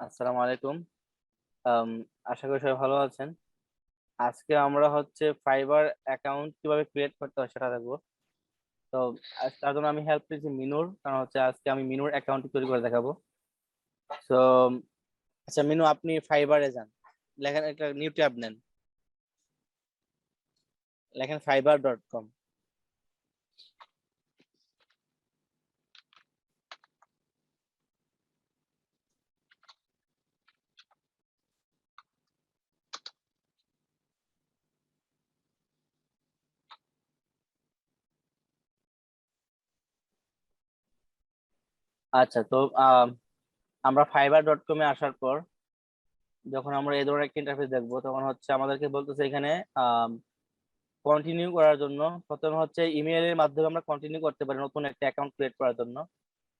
আসসালামু আলাইকুম। আম, আশা করি সবাই ভালো আছেন। আজকে আমরা ফাইবার অ্যাকাউন্ট কিভাবে ক্রিয়েট করতে হয় সেটা দেখবো। তো তার জন্য আমি হেল্প পেয়েছি মিনুর, কারণ আজকে আমি মিনুর অ্যাকাউন্ট তৈরি করে দেখাবো। তো আচ্ছা মিনু, আপনি ফাইবারে যান, লেখেন একটা নিউ ট্যাব নেন, লেখেন fiverr.com। আচ্ছা, তো আমরা fiverr.com এ আসার পর যখন আমরা এই ধরনের একটা ইন্টারফেস দেখবো, তখন আমাদেরকে বলতেছে এখানে কন্টিনিউ করার জন্য। প্রথমে ইমেইলের মাধ্যমে আমরা কন্টিনিউ করতে পারি নতুন একটা অ্যাকাউন্ট ক্রিয়েট করার জন্য।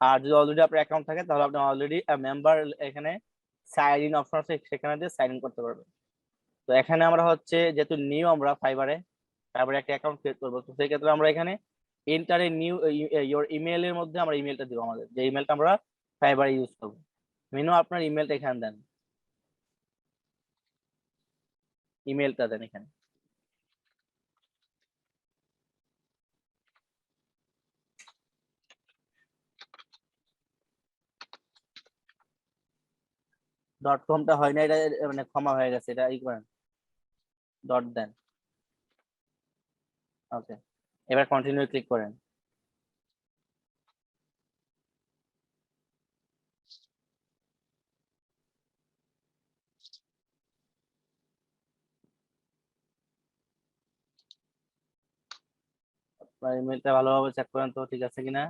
আর যদি অলরেডি আপনার অ্যাকাউন্ট থাকে তাহলে আপনি অলরেডি মেম্বার, এখানে সাইন ইন অপশন আছে, সেখানে দিয়ে সাইন ইন করতে পারবেন। তো এখানে আমরা যেহেতু নিউ, আমরা ফাইবারে একটা অ্যাকাউন্ট ক্রিয়েট করবো, তো সেই ক্ষেত্রে আমরা এখানে এন্টার এ নিউ ইওর ইমেইলের মধ্যে আমরা ইমেলটা দিব, আমাদের যে ইমেলটা আমরা ফাইবারে ইউজ করবো। মেনু আপনার ইমেলটা এখানে দেন, ইমেলটা দেন এখানে। .com টা হয় না, এটা মানে ক্ষমা হয়ে গেছে, এটা ই করেন, ডট দেন। ওকে, এবার কন্টিনিউ ক্লিক করেন। আপনার ইমেলটা ভালোভাবে চেক করেন তো ঠিক আছে কিনা।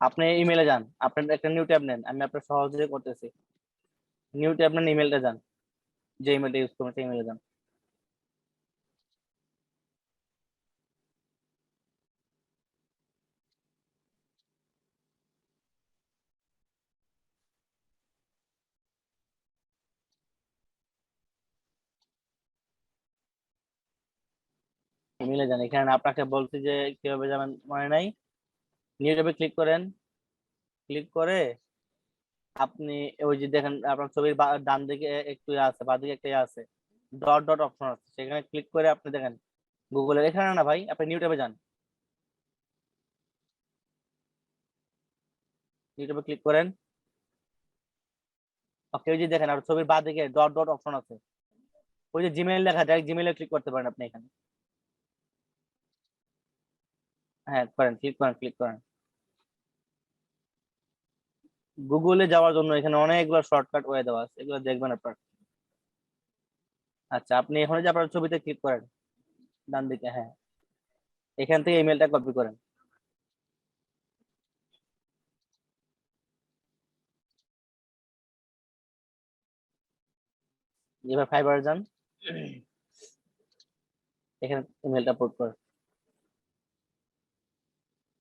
আপনি ইমেলে যান, আপনার একটা নিউ ট্যাব নেন, আমি আপনার সহজে করতেছি। নিউ ট্যাব নেন, ইমেলটা যান, যে ইমেলটা ইউজ করবেন সেই ইমেলে যান। ইমেলে যান, এখানে আপনাকে বলছি যে কিভাবে যাবেন, মনে নাই। নিউ ট্যাবে ক্লিক করেন, ক্লিক করে আপনি ওই যে দেখেন আপনার ছবির ডান দিকে একটু ইয়ে আছে, বাঁ দিকে একটা ইয়ে আছে, ডট ডট অপশন আছে, সেখানে ক্লিক করে আপনি দেখেন গুগলের এখানে না ভাই, আপনি নিউ ট্যাবে যান, নিউ ট্যাবে ক্লিক করেন। ওকে, ওই যে দেখেন আর ছবির বাঁ দিকে ডট ডট অপশন আছে, ওই যে জিমেইল লেখা যায়, জিমেইলে ক্লিক করতে পারেন আপনি এখানে। হ্যাঁ করেন, ক্লিক করেন, ক্লিক করেন। গুগলে যাওয়ার জন্য এখানে অনেকগুলো শর্টকাট ওয়ে দেওয়া আছে, এগুলো দেখবেন আপনার। আচ্ছা, আপনি এখন যে আপনার ছবিতে ক্লিক করেন ডান দিকে, হ্যাঁ, এখান থেকে ইমেলটা কপি করেন। এবার ফাইবার যান, এখানে ইমেলটা পুট করেন।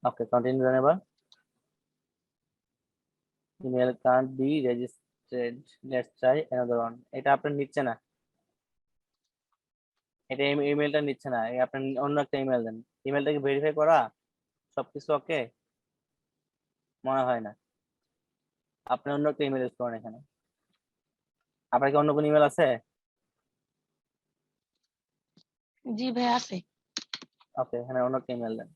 ওকে, কন্টিনিউ দেন এবার। Email can't be registered, let's try another one. এটা আপনার নিচ্ছে না, এটা ইমেলটা নিচ্ছে না, আপনি অন্য একটা ইমেল দেন। ইমেলটাকে ভেরিফাই করা সবকিছু ওকে মনে হয় না, আপনি অন্য একটা ইমেল ইউজ করেন এখানে। আপনার কি অন্য কোনো ইমেল আছে? জি ভাই আছে। ওকে, এখানে অন্য একটা ইমেল দেন।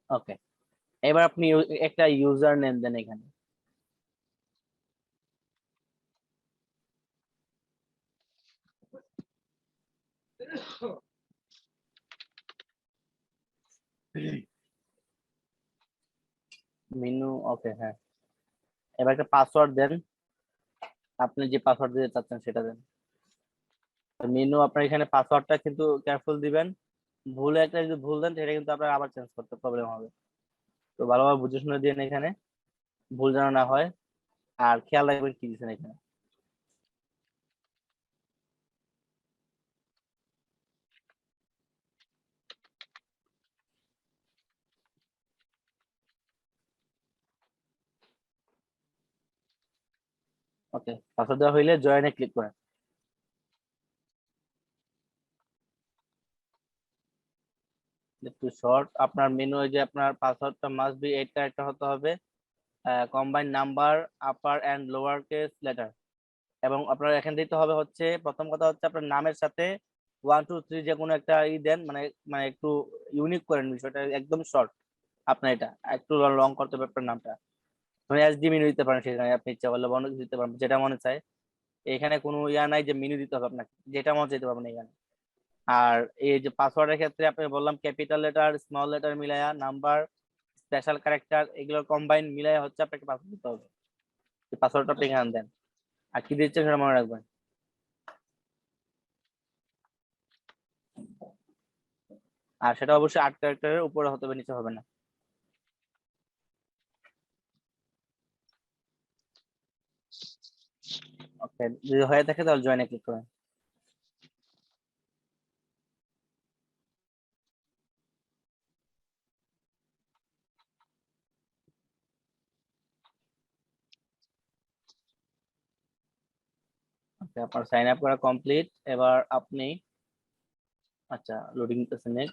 ওকে, এবার আপনি একটা ইউজার নেম দেন এখানে। মিনু, ওকে, হ্যাঁ। এবার একটা পাসওয়ার্ড দেন, আপনি যে পাসওয়ার্ড দিতে চাচ্ছেন সেটা দেন। মিনু, আপনার এখানে পাসওয়ার্ডটা কিন্তু কেয়ারফুল দিবেন, ভুলে একটা যদি ভুল দেন সেটা কিন্তু আপনার আবার চেঞ্জ করতে প্রবলেম হবে। তো ভালোভাবে বুঝে শুনে দিন এখানে, ভুল যেন না হয়। আর খেয়াল রাখবেন কি দিচ্ছেন এখানে। ওকে, পাসওয়ার্ড দেওয়া হইলে জয়েনে ক্লিক করেন। একটু শর্ট আপনার মেনু, যে আপনার পাসওয়ার্ডটা মাস্ট বি 8 ক্যারেক্টার হতে হবে, combine number, upper and lower case letter. এবং আপনার এখানে দিতে হবে হচ্ছে, প্রথম কথা হচ্ছে আপনার নামের সাথে 1 2 3 যে কোনো একটা দেন, মানে মানে একটু ইউনিক করেন বিষয়টা, একদম শর্ট। আপনার এটা একটু লং করতে হবে আপনার নামটা। মানে এসডি মেনু দিতে পারেন সেখানে, আপনি ইচ্ছা করলে বন্ধ দিতে পারেন, যেটা মনে চায়। এখানে কোনো ইয়া নাই যে মেনু দিতে হবে আপনাকে, যেটা মনে চাইতে পারবেন এখানে। আর এই যে পাসওয়ার্ডের ক্ষেত্রে আপনি বললাম ক্যাপিটাল লেটার, স্মল লেটার মিলায়া, নাম্বার, স্পেশাল ক্যারেক্টার, এগুলোর কম্বাইন মিলায়া হচ্ছে আপনাকে পাসওয়ার্ড দিতে হবে। পাসওয়ার্ডটা আপনি এখানে দেন। আর কি দিচ্ছেন সেটা মনে রাখবেন। আর সেটা অবশ্যই 8 ক্যারেক্টারের উপরে হতে হবে, নিচে হবে না। ওকে, যদি হয়ে থাকে তাহলে জয়েনে ক্লিক করেন। ওকে, আপনার সাইন আপ করা কমপ্লিট। এবার আপনি, আচ্ছা লোডিং নিতেছে নেট,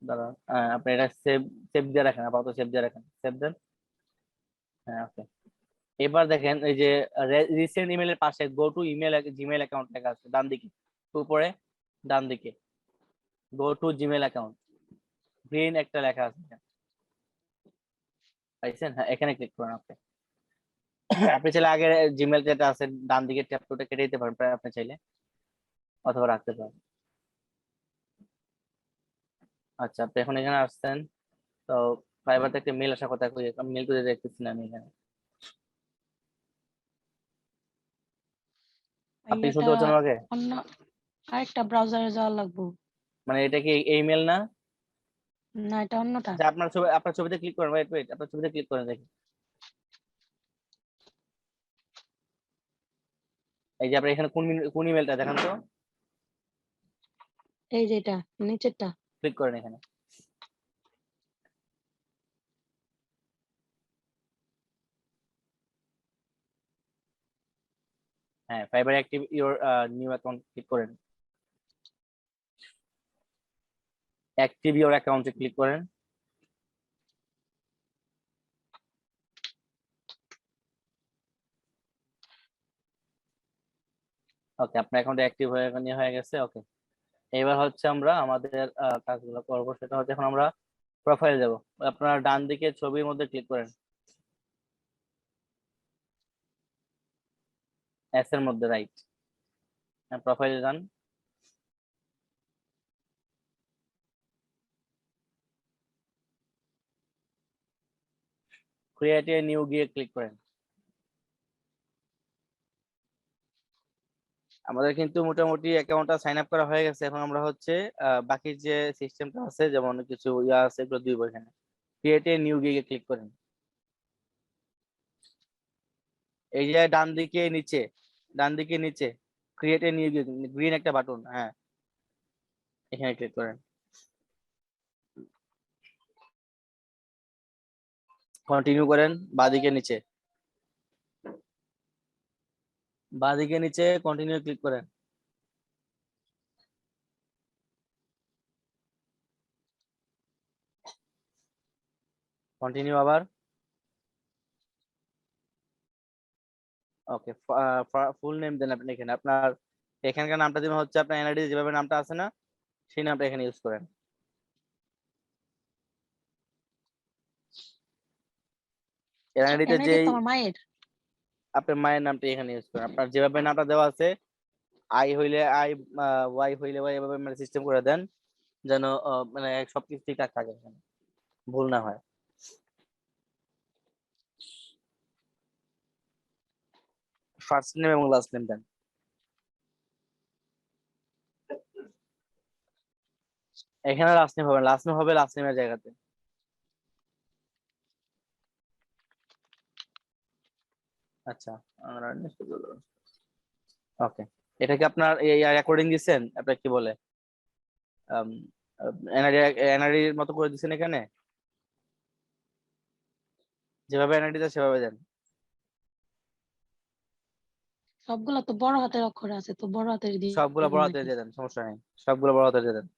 দাঁড়ান। আপনি এটা সেভ সেভ দিয়ে রাখেন, আপাতত সেভ দিয়ে রাখেন, সেভ দেন। হ্যাঁ, ওকে। এবার দেখেন এই যে রিসেন্ট ইমেলের পাশে go to email, Gmail account লেখা আছে ডান দিকে, উপরে ডান দিকে go to Gmail account, green একটা লেখা আছে এখানে। পাইছেন? হ্যাঁ, এখানে ক্লিক করুন আপনি। আপনি চাইলে আগে জিমেল যেটা আছে ডান দিকে ট্যাপ ওটা কেটে দিতে পারেন আপনি চাইলে, অথবা রাখতে পারেন। আচ্ছা, আপনি এখন এখানে আসছেন। তো ফাইবার থেকে মেল আসার কথা, মেল করে দেখতেছি না আমি এখানে। ভাই আপনি এটা শুনতে পাচ্ছেন আমাকে? অন্য আরেকটা ব্রাউজারে যাওয়া লাগবে। মানে এটা কি এই মেল না? না, এটা অন্যটা। আচ্ছা, আপনার ছবিতে ক্লিক করেন, ওয়েট ওয়েট, আপনার ছবিতে ক্লিক করেন দেখি। এই যে আপনার এখানে কোন ইমেলটা দেখান তো। এই যে এটা নিচেরটা। ক্লিক করেন এখানে। হ্যাঁ, fibre active your new account click করেন। অ্যাক্টিভ ইওর অ্যাকাউন্টে ক্লিক করেন। ওকে, আপনার অ্যাকাউন্ট অ্যাক্টিভ হয়ে গেছে। ওকে, এবার হচ্ছে আমরা আমাদের কাজগুলো করবো, সেটা হচ্ছে এখন আমরা প্রোফাইল যাব। আপনার ডান দিকে ছবির মধ্যে ক্লিক করেন, এস এর মধ্যে, রাইট। প্রোফাইলে যান। ক্রিয়েট এ নিউ গিয়ে ক্লিক করেন। আমাদের কিন্তু মোটামুটি অ্যাকাউন্টটা সাইন আপ করা হয়ে গেছে। এখন আমরা হচ্ছে বাকি যে সিস্টেমটা আছে, যেমন কিছু ইয়া আছে, এগুলো দিব এখানে। ক্রিয়েট এ নিউ গিগে ক্লিক করেন। এই যে ডান দিকে নিচে create a new gig, green একটা বাটন, হ্যাঁ, এখানে ক্লিক করেন। কন্টিনিউ করেন। বাঁদিকে নিচে, বাঁদিকে নিচে কন্টিনিউ ক্লিক করেন। কন্টিনিউ আবার। ওকে, ফুল নেম দেন আপনি এখানে। আপনার এখানকার নামটা দিবেন হচ্ছে আপনার এনআইডি যেভাবে নামটা আছে না, সেই নামটা এখানে ইউজ করেন। এনআইডিতে এনআইডি যে তো আমার মায়ের। আপনার মায়ের নামটা এখানে ইউজ করেন। আপনার যেভাবে নামটা দেওয়া আছে, আই হইলে আই, ওয়াই হইলে ওয়াই, এভাবে মানে সিস্টেম করে দেন, যেন মানে সবকিছু ঠিকঠাক থাকে, এখানে ভুল না হয়। ফার্স্ট নেম এবং লাস্ট নেম দেন। এখানে লাস্ট নেম হবে, লাস্ট নেম হবে লাস্ট নেমের জায়গাতে। আচ্ছা, আমরা ওকে, এটা কি আপনার এই রেকর্ডিং দিচ্ছেন, আপনার কি বলে এনআরডি, এনআরডির মতো করে দিচ্ছেন এখানে, যেভাবে এনআরডি দেয় সেভাবে দেন। সবগুলা তো বড় হাতের অক্ষরে আছে, তো বড় হাতের দিয়ে সবগুলো দিব বড় হাতে নাকি? দিয়ে দেন, সমস্যা নেই, সবগুলো বড় হাতে দিয়ে দেন।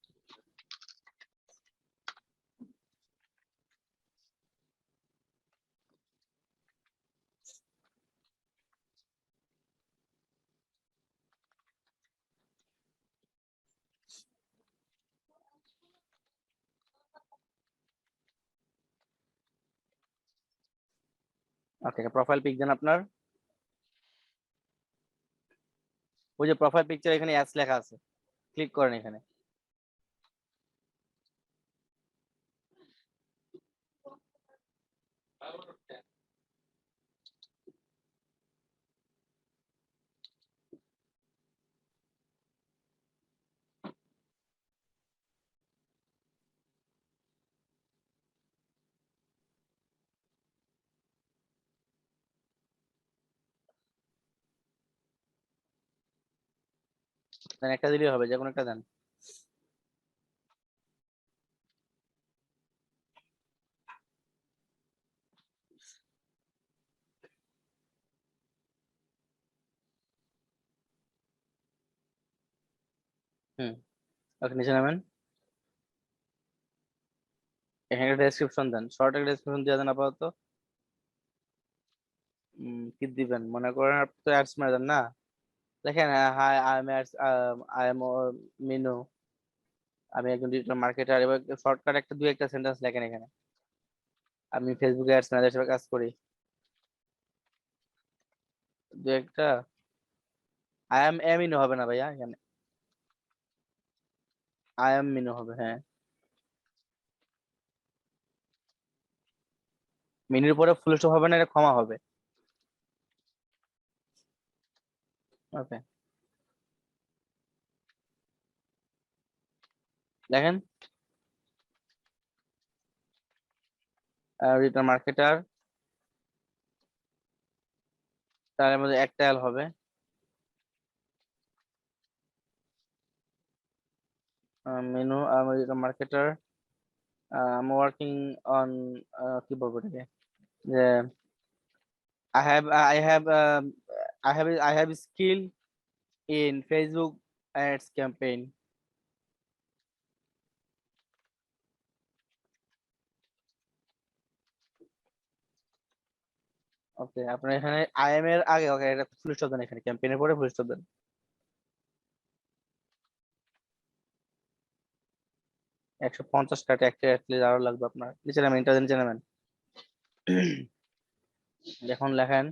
ওকে, প্রোফাইল পিক দেন আপনার। ওই যে প্রোফাইল পিকচার এখানে অ্যাডস লেখা আছে, ক্লিক করেন এখানে। দেন একটা দিলেই হবে, যে কোনো একটা দেন। হুম, ওকে, নিচে নামেন। এখানে ডেসক্রিপশন দেন, শর্ট একটা ডেসক্রিপশন দিয়ে দেন আপাতত। কি দিবেন মনে করেন, আপনি তো অ্যাডস মেরে দেন না, দেখেন hi I am ads, I am Minu, আমি একজন ডিজিটাল মার্কেটার, এবার শর্টকাট একটা দুই একটা সেন্টেন্স লেখেন এখানে। আমি ফেসবুকে অ্যাডস ম্যানেজার হিসেবে কাজ করি, দু একটা। আই এম মিনু হবে না ভাইয়া এখানে, আই এম মিনু হবে, হ্যাঁ। মিনির পরে ফুল স্টপ হবে না, এটা ক্ষমা হবে। ওকে, দেখেন ডিজিটাল মার্কেটার, তার মধ্যে একটা এল হবে। Menu, digital marketer, I'm working on কি বলবো এটাকে, যে I have I have I have skill in Facebook ads campaign. ওকে, আপনার এখানে আই এম এর আগে ওকে এটা ফুল স্টপ দেন, এখানে ক্যাম্পেইনের পরে ফুল স্টপ দেন। 150 কাটে একটা অ্যাটলিস্ট আরো লাগবে আপনার, নিচে নামেন, নিচে নামেন। এখন লেখেন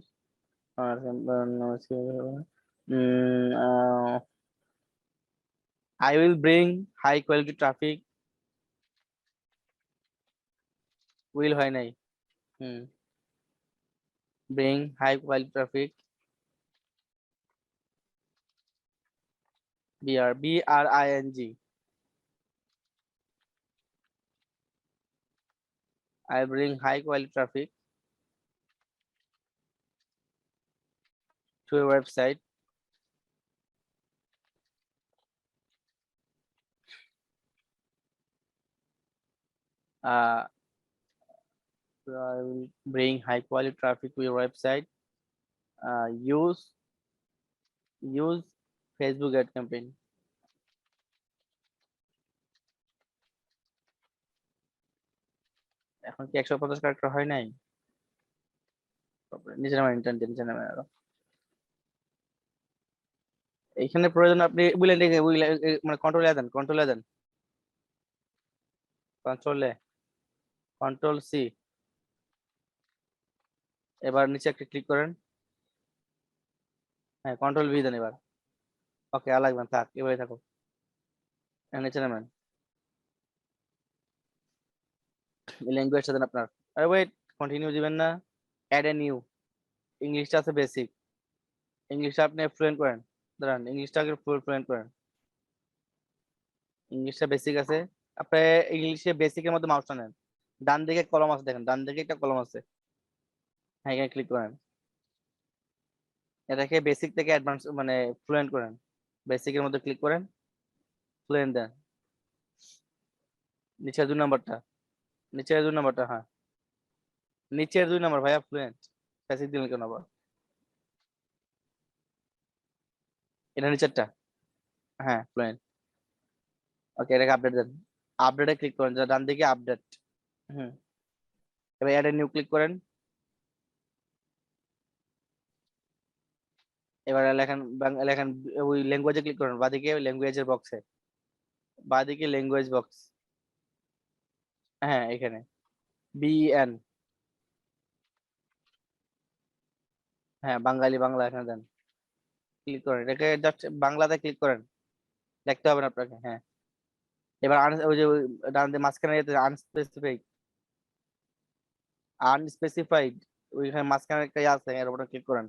I will bring high quality traffic, will হয় নাই, হুম, bring high quality traffic, BRING, I bring high quality traffic to a website, uh, I will bring high quality traffic to your website, use Facebook ad campaign. এখন কি 150 character হয় নাই? তারপরে নিচে নামেন, internet নিচে নামেন আরো। এইখানে প্রয়োজন আপনি বুঝলেন, মানে কন্ট্রোল দেন, কন্ট্রোল দেন, কন্ট্রোলে, কন্ট্রোল সি। এবার নিচে একটা ক্লিক করেন, হ্যাঁ কন্ট্রোল ভি দেন এবার। ওকে, আর লাগবে না, থাক এভাবে থাকো। নিচে নামেন, ল্যাঙ্গুয়েজটা দেন আপনার। আরে ওয়েট, কন্টিনিউ দিবেন না, অ্যাড এ নিউ। ইংলিশটা আছে বেসিক, ইংলিশটা আপনি ফ্লুয়েন্ট করেন, দাঁড়ান ইংলিশটা আগে ফুল ফ্লুয়েন্ট করেন। ইংলিশটা বেসিক আছে, আপনি ইংলিশে বেসিকের মধ্যে মাউসটা নেন, ডান দিকে কলম আছে, দেখেন ডান দিকে একটা কলম আছে, হ্যাঁ এখানে ক্লিক করেন। এটাকে বেসিক থেকে অ্যাডভান্স মানে ফ্লুয়েন্ট করেন। বেসিকের মধ্যে ক্লিক করেন, ফ্লুয়েন্ট দেন। নিচের 2 নম্বরটা, নিচের 2 নম্বরটা, হ্যাঁ নিচের 2 নম্বর ভাইয়া, ফ্লুয়েন্ট। বেসিক দিলেন কেন আবার? এটা নিচেরটা, হ্যাঁ ফ্লুয়েন্ট। ওকে, এটাকে আপডেট দেন। আপডেটে ক্লিক করেন, যা ডান দিকে আপডেট। হুম, এবার অ্যাড নিউ ক্লিক করেন। এবার লেখেন লেখেন, ওই ল্যাঙ্গুয়েজে ক্লিক করেন, বাদিকে ল্যাঙ্গুয়েজের বক্সে, বাদিকে ল্যাঙ্গুয়েজ বক্স, হ্যাঁ এখানে BEN, হ্যাঁ বাঙালি বাংলা এখানে দেন, ক্লিক করেন, এটাকে জাস্ট বাংলাতে ক্লিক করেন, দেখতে হবে না আপনাকে, হ্যাঁ। এবার ওই যে ডান দিকে মাঝখানে আনস্পেসিফাইড, আনস্পেসিফাইড, ওইখানে মাঝখানে একটা ইয়ে আছে, এর উপরে ক্লিক করেন।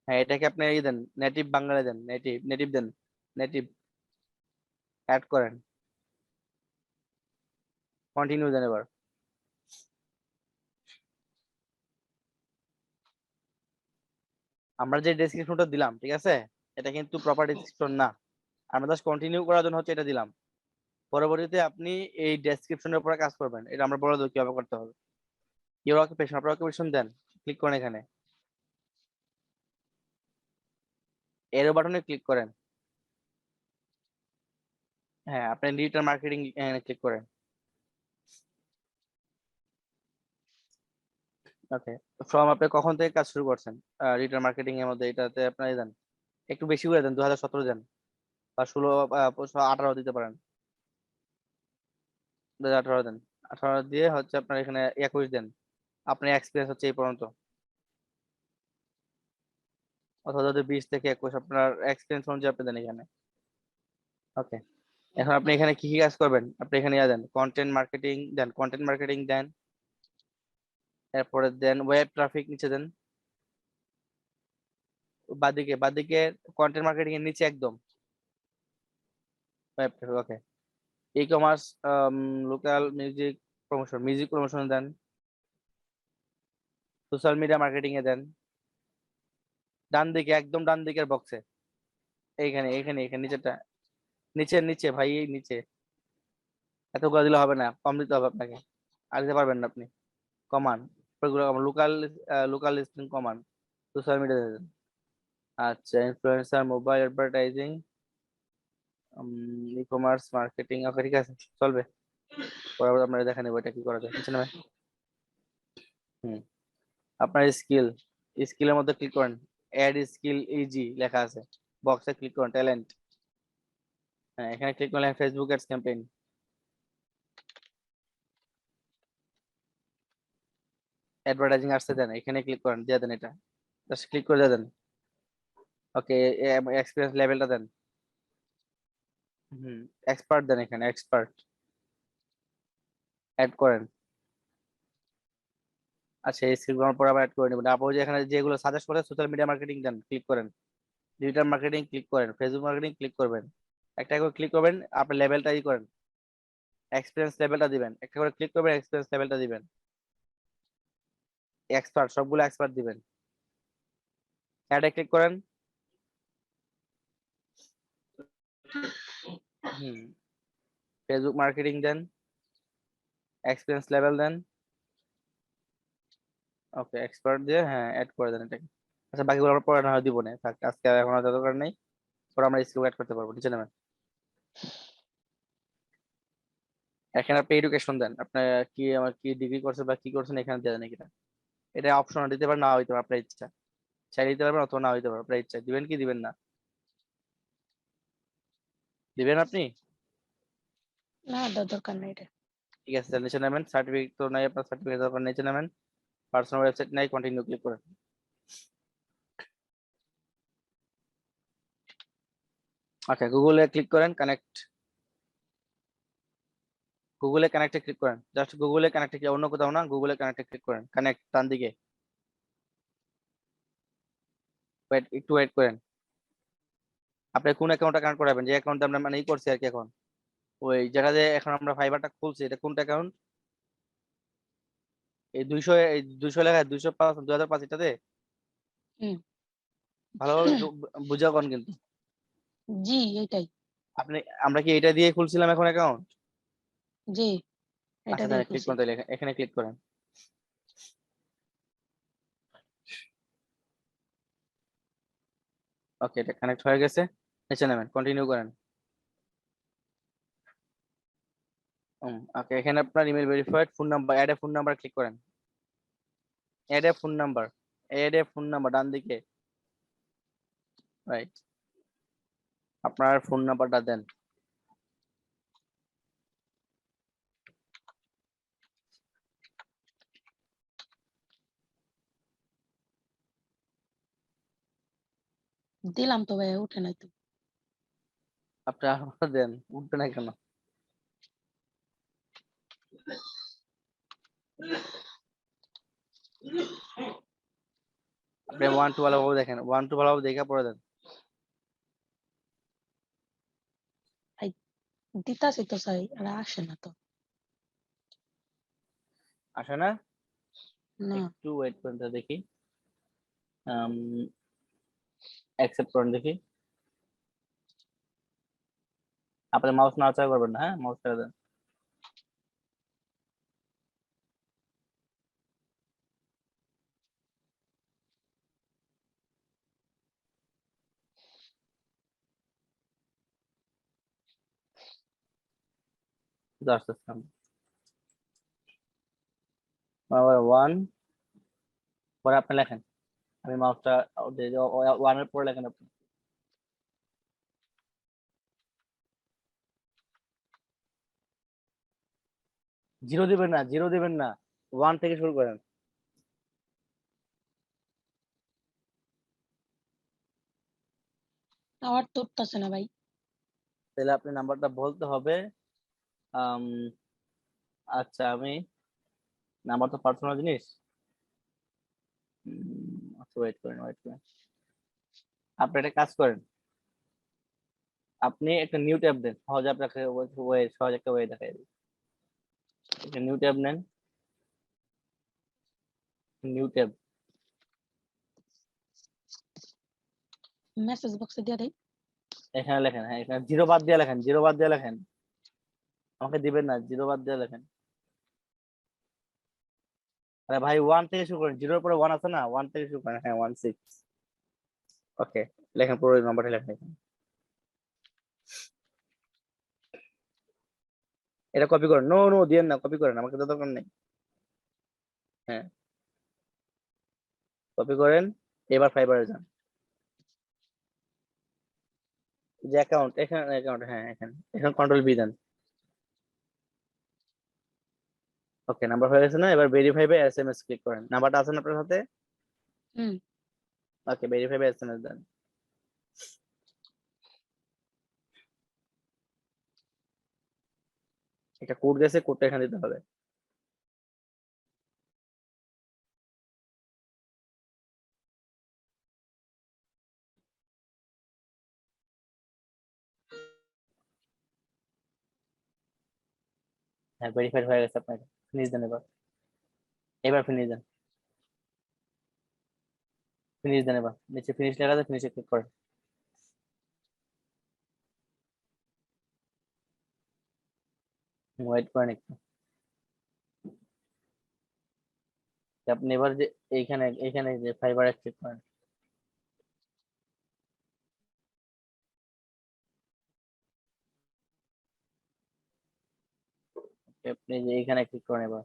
হ্যাঁ এটাকে আপনি এই দেন, নেটিভ বাঙালি দেন, নেটিভ নেটিভ দেন, নেটিভ অ্যাড করেন, কন্টিনিউ দেন। এবার আমরা যে ডেসক্রিপশনটা দিলাম, ঠিক আছে, এটা কিন্তু প্রপার ডেসক্রিপশন না, আমরা জাস্ট কন্টিনিউ করার জন্য হচ্ছে এটা দিলাম। পরবর্তীতে আপনি এই ডেসক্রিপশনের উপরে কাজ করবেন, এটা আমরা বলে দেবো কিভাবে করতে হবে। ইউর অকুপেশন, আপনার অকুপেশন দেন, ক্লিক করেন এখানে, এরো বাটনে ক্লিক করেন। হ্যাঁ আপনি ডিজিটাল মার্কেটিং এখানে ক্লিক করেন। ওকে, ফ্রম আপনি কখন থেকে কাজ শুরু করছেন ডিজিটাল মার্কেটিং এর মধ্যে, এটাতে আপনার দেন একটু বেশি করে দেন, 2017 দেন, বা 16, 18 দিতে পারেন, 2018 দেন। 18 দিয়ে হচ্ছে আপনার এখানে 21 দেন, আপনার এক্সপিরিয়েন্স হচ্ছে এই পর্যন্ত। অথবা যদি 20 থেকে 21 আপনার এক্সপিরিয়েন্স অনুযায়ী আপনি দেন এখানে। ওকে, এখন আপনি এখানে কি কি কাজ করবেন, আপনি এখানে দেন কন্টেন্ট মার্কেটিং দেন, কন্টেন্ট মার্কেটিং দেন, এরপরে দেন ওয়েব ট্রাফিক নিচে দেন, বাদিকে বাদিকে কন্টেন্ট মার্কেটিং এর নিচে একদম web traffic. Okay, e commerce, local music promotion, music promotion দেন, সোশ্যাল মিডিয়া মার্কেটিং এ দেন, ডান দিকে একদম ডান দিকের বক্সে, এইখানে এখানে এখানে নিচেটা, নিচে নিচে ভাই, এই নিচে। এতগুলো দিলে হবে না, কম দিতে হবে আপনাকে, আর দিতে পারবেন না আপনি, কমান, লোকাল, লোকাল লিস্টিং কমান, সোশ্যাল মিডিয়া দেন। আচ্ছা, influencer, mobile advertising, e commerce marketing, okay ঠিক আছে, চলবে। পরে আমরা দেখে নেবো এটা কি করা যায়, বুঝছেন না ভাই? হুম, আপনার স্কিল, স্কিলের মধ্যে ক্লিক করেন, অ্যাড স্কিল ইজি লেখা আছে, বক্সে ক্লিক করেন, ট্যালেন্ট, হ্যাঁ এখানে ক্লিক করলেন ফেসবুক অ্যাডস ক্যাম্পেইন, অ্যাডভার্টাইজিং আসছে দেন, এখানে ক্লিক করেন, দিয়ে দেন এটা, জাস্ট ক্লিক করে দিয়ে দেন। ওকে, এক্সপিরিয়েন্স লেভেলটা দেন, হুম এক্সপার্ট দেন, এখানে এক্সপার্ট অ্যাড করেন। আচ্ছা, এই স্কিলগুলোর পর আবার অ্যাড করে নেবেন। আপনি যে এখানে যেগুলো সাজেস্ট করে, সোশ্যাল মিডিয়া মার্কেটিং দেন, ক্লিক করেন, ডিজিটাল মার্কেটিং ক্লিক করেন, ফেসবুক মার্কেটিং ক্লিক করবেন, একটা করে ক্লিক করবেন, আপনি লেভেলটা ই করেন, এক্সপিরিয়েন্স লেভেলটা দিবেন, একটা করে ক্লিক করবেন, এক্সপিরিয়েন্স লেভেলটা দিবেন, এক্সপার্ট সবগুলো এক্সপার্ট দিবেন, অ্যাডে ক্লিক করেন। হুম, ফেসবুক মার্কেটিং দেন, এক্সপিরিয়েন্স লেভেল দেন, ওকে এক্সপার্ট দিয়ে হ্যাঁ অ্যাড করে দেন এটাকে। আচ্ছা, বাকিগুলো আমরা পরে না হয় দিব না, থাক আজকে আর এখন আর দরকার নেই, পরে আমরা স্কিল অ্যাড করতে পারবো, নিচে নামেন। এখানে আপনি এডুকেশন দেন, আপনার কি আমার কি ডিগ্রি করছেন বা কি করছেন, এখানে দিয়ে দেন এটা, এটা অপশন দিতে পারেন, না হইতে পারে আপনার ইচ্ছা, চাই দিতে পারবেন অথবা না হইতে পারে, আপনার ইচ্ছা, দিবেন কি দিবেন না, দিবেন আপনি? না, দরকার নাই এটা। ঠিক আছে, তাহলে নিচে নামেন, সার্টিফিকেট তো নাই আপনার, সার্টিফিকেট দরকার, নিচে নামেন, পার্সোনাল ওয়েবসাইট নাই, কন্টিনিউ ক্লিক করেন। আচ্ছা, গুগলে ক্লিক করেন, কানেক্ট, গুগলে কানেক্টে ক্লিক করেন, জাস্ট গুগলে কানেক্টে, অন্য কোথাও না, গুগলে কানেক্টে ক্লিক করেন, কানেক্ট ডান দিকে, ওয়েট একটু ওয়েট করেন। আপনি কোন অ্যাকাউন্টটা কানেক্ট করাবেন, যে অ্যাকাউন্টে আমরা মানে ই করছি আর কি এখন, ওই যেটাতে এখন আমরা ফাইবারটা খুলছি, এটা কোনটা অ্যাকাউন্ট? এই 200 লেখা 205 2005 এটাতে হুম। ভালোভাবে বুঝা কোন কিন্তু জি, এটাই। আপনি, আমরা কি এটা দিয়ে খুলছিলাম এখন অ্যাকাউন্ট? জি, এটা আচ্ছা দিয়ে তাহলে ক্লিক খুলছি। করুন, তাহলে এখানে ক্লিক করেন। ওকে, এটা কানেক্ট হয়ে গেছে। নিচে নামেন, কন্টিনিউ করেন। ওকে, এখানে আপনার email verified, phone number, add a phone number click করেন। Add a phone number, add a phone number ডান দিকে, রাইট। আপনার ফোন নাম্বারটা দেন। দিলাম তো ভাইয়া, উঠে নাই তো। আপনি আবার দেন, উঠবে না কেন? আপনি 1 2 ভালোভাবে দেখেন, 1 2 ভালোভাবে দেখে পড়ে দেন। ভাই দিতাছি তো স্যার, আর আসে না তো। আসে না? না। একটু ওয়েট করেন তো দেখি। অ্যাকসেপ্ট করেন দেখি। আপনি মাউস নাড়াচাড়া করবেন না, হ্যাঁ, মাউস ছেড়ে দেন। জাস্ট আবার 1, পরে আপনি লেখেন। আমি মাউসটা 1 এর পরে লেখেন আপনি। জিরো দিবেন না, জিরো দিবেন না, 1 থেকে শুরু করেন। আমার তো উঠতেছে না ভাই। তাহলে আপনি নাম্বারটা বলতে হবে। আম, আচ্ছা, আমি নাম্বার তো পার্সোনাল জিনিস। আচ্ছা, ওয়েট করেন, ওয়েট করেন। আপনি একটা কাজ করেন, আপনি একটা নিউ ট্যাব দেন, সহজে আপনাকে ওয়ে, সহজ একটা ওয়ে দেখাই দিই। একটা নিউ ট্যাব নেন, নিউ ট্যাব। মেসেজ বক্সে দিয়ে দেই। এখানে লেখেন, হ্যাঁ, এখানে জিরো বাদ দিয়ে লেখেন, জিরো বাদ দিয়ে লেখেন। আমাকে দিবেন না, জিরো বাদ দিয়ে লেখেন। আরে ভাই, 1 থেকে শুরু করেন, জিরোর পরে 1 আছে না, 1 থেকে শুরু করেন, হ্যাঁ, 16। ওকে, লেখেন, পুরো নাম্বারটা লেখেন এখানে। এটা কপি করেন, নো নো দিয়েন না, কপি করেন, আমাকে তো দরকার নেই। হ্যাঁ, কপি করেন। এবার ফাইবারে যান, যে অ্যাকাউন্ট, এখানে অ্যাকাউন্ট, হ্যাঁ, এখানে এখানে কন্ট্রোল বি দেন। ওকে, নাম্বার হয়ে গেছে না? এবার ভেরিফাই বাই এসএমএস ক্লিক করেন। নাম্বারটা আছে না আপনার হাতে? হুম। ওকে, ভেরিফাই বাই এসএমএস দেন। একটা কোড গেছে, কোডটা এখানে দিতে হবে। হ্যাঁ, ভেরিফাইড হয়ে গেছে আপনার। ফিনিশ দেন এবার, এবার ফিনিশ দেন, ফিনিশ দেন। এবার নিচে ফিনিশ লেখা আছে, ফিনিশে ক্লিক করেন। ওয়েট করেন একটু। আপনি এবার যে এইখানে এইখানে যে ফাইবারে ক্লিক করেন। আপনি যে এইখানে ক্লিক করেন এবার।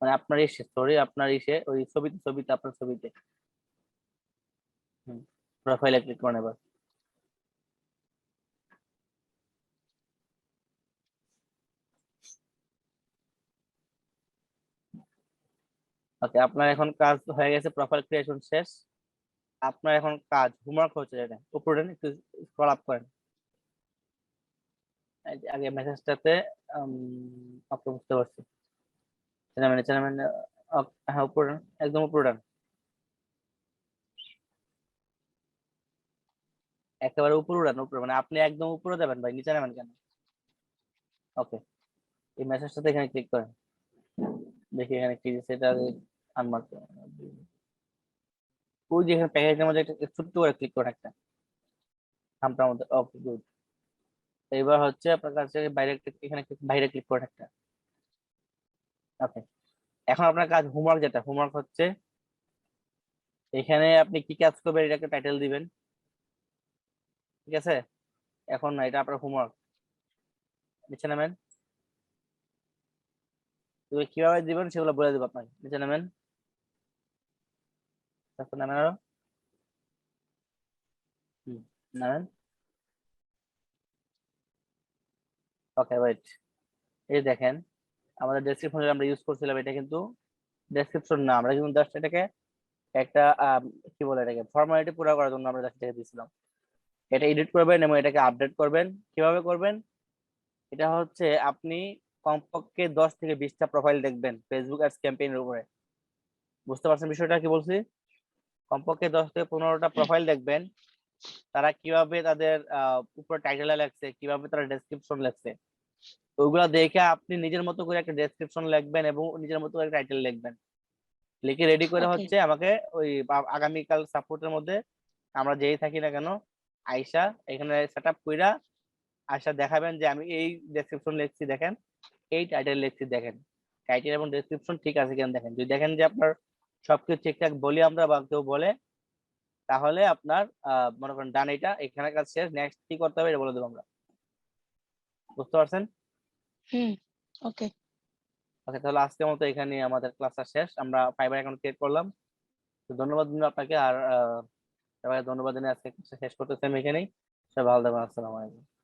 মানে আপনার ইসে, সরি, আপনার ইসে ওই ছবিতে, ছবিতে আপনার ছবিতে। প্রোফাইলে ক্লিক করেন এবার। ওকে, আপনার এখন কাজ হয়ে গেছে, প্রোফাইল ক্রিয়েশন শেষ। আপনার এখন কাজ, হোমওয়ার্ক হচ্ছে এটা, উপরে একটু স্ক্রল আপ করেন। এই যে আগে মেসেজটাতে, আপনি বুঝতে পারছি। চেনামেন, চেনামেন। হ্যাঁ, উপরে, একদম উপরে ডান। একেবারে উপরে উড়ান, উপরে মানে আপনি একদম উপরে যাবেন ভাই, নিচে নামেন কেন? ওকে, এই মেসেজটাতে এখানে ক্লিক করেন, দেখি এখানে কি সেটা আনমার্ক, ওই যে এখানে প্যাকেজের মধ্যে একটা ছোট্ট করে ক্লিক করেন একটা নামটার মধ্যে। Okay good. এবার হচ্ছে আপনার কাছে বাইরে এখানে বাইরে ক্লিক করেন একটা। ওকে, এখন আপনার কাজ হোমওয়ার্ক, যেটা হোমওয়ার্ক হচ্ছে এখানে আপনি কি কাজ করবেন এটাকে টাইটেল দিবেন, ঠিক আছে? এখন না, এটা আপনার হোমওয়ার্ক, নিচে নামেন। তো কিভাবে দিবেন সেগুলো বলে দেবো আপনাকে, নিচে নামেন, তারপর নামেন আরো। হুম, নামেন। ওকে ওয়েট, এই দেখেন আমাদের ডেসক্রিপশন আমরা ইউজ করছিলাম, এটা কিন্তু ডেসক্রিপশন না, আমরা কিন্তু জাস্ট এটাকে একটা কি বলে এটাকে ফর্মালিটি পুরো করার জন্য আমরা জাস্ট এটা দিয়েছিলাম। এটা এডিট করবেন এবং এটাকে আপডেট করবেন। কিভাবে করবেন? এটা হচ্ছে আপনি কমপক্ষে 10 থেকে 20টা প্রোফাইল দেখবেন ফেসবুক অ্যাডস ক্যাম্পেইনের উপরে। বুঝতে পারছেন বিষয়টা কি বলছি? কমপক্ষে 10 থেকে 15টা প্রোফাইল দেখবেন, তারা কিভাবে তাদের উপরে টাইটেলে লেখছে, কিভাবে তারা ডেসক্রিপশন লেখছে, ওইগুলা দেখে আপনি নিজের মতো করে একটা ডেসক্রিপশন লিখবেন এবং নিজের মতো করে টাইটেল লিখবেন। লিখে রেডি করে ওকে, হচ্ছে আমাকে ওই আগামীকাল সাপোর্টের মধ্যে আমরা যেই থাকি না কেন, আয়শা এখানে সেট আপ কইরা আয়শা দেখাবেন যে আমি এই ডেসক্রিপশন লিখছি দেখেন, এই টাইটেল লিখছি দেখেন, টাইটেল এবং ডেসক্রিপশন ঠিক আছে কিনা দেখেন। যদি দেখেন যে আপনার সবকিছু ঠিকঠাক বলি আমরা বা কেউ বলে, তাহলে আপনার মনে করেন ডান, এটা এখানে কাজ শেষ, নেক্সট কি করতে হবে এটা বলে দেবো আমরা। বুঝতে পারছেন? হুম, ওকে, ওকে, তাহলে আজকের মতো এখানে আমাদের ক্লাসটা শেষ, আমরা ফাইবার অ্যাকাউন্ট ক্রিয়েট করলাম। তো ধন্যবাদ দিন আপনাকে, আর সবাই ধন্যবাদ জানিয়ে আজকে শেষ করতেছি আমি এখানেই। সবাই ভালো থাকবেন, আসসালামু আলাইকুম।